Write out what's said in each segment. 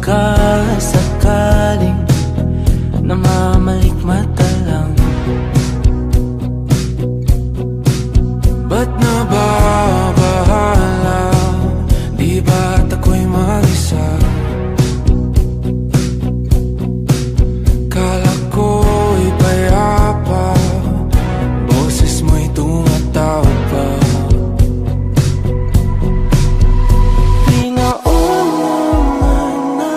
sakasakaling namamalikmata lang. Ba't nababahala? Di ba't ako'y mag-isa? Kala ko'y payapa, boses mo'y tumatawag pa. Pinaunaman na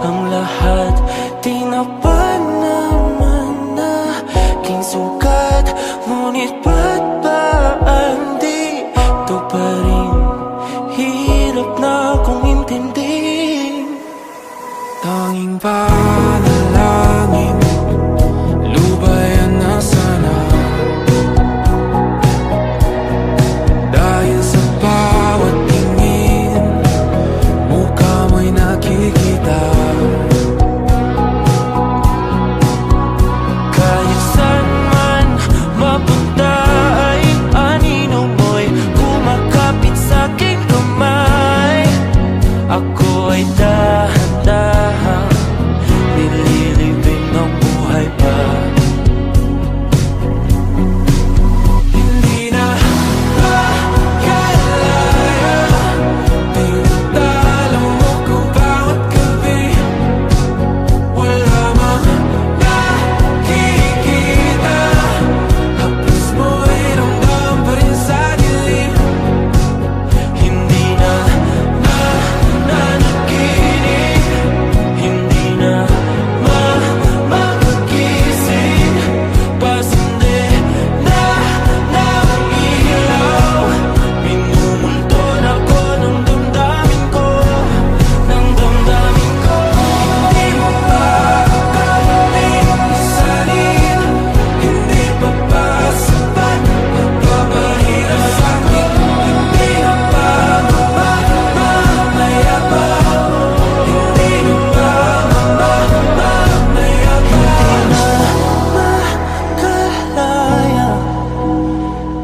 ang lahat, tinapan naman na king sukat. Ngunit ba't ba andito pa rin? Hirap na akong intindihin. Tanging panalangin, lubayan na sana. Dahil sa bawat tingin, mukha mo'y nakikita. Kahit saan man mapunta ay anino mo'y kumakapit sa'king kamay. Ako ay dahan-dahan nililibing ng buhay pa. Hindi na makalaya, tinatalo mo ko bawat gabi. Wala mang nakikita, haplos mo'y ramdam pa rin sa dilim. Hindi na nanaginip, hindi na makagising. Pasindi na ng ilaw, minumulton ako ng damdamin ko, ng damdamin ko. Hindi mo pa kami isalin, hindi pa ba sapat nagpapahirap sa'kin? Hindi na ba mamamayabang? Hindi na ba mamamayabang? Makalaya,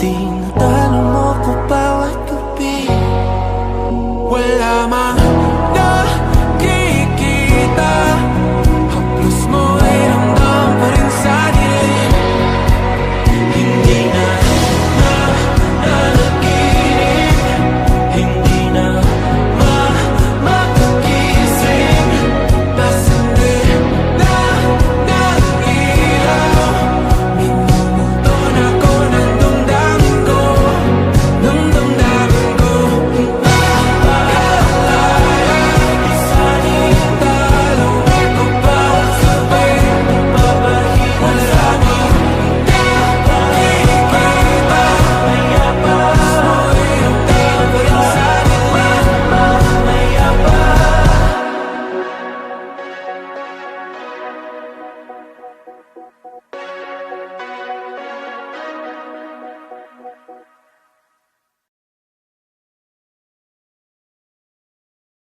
tinatalo mo ko bawat gabi. Wala mang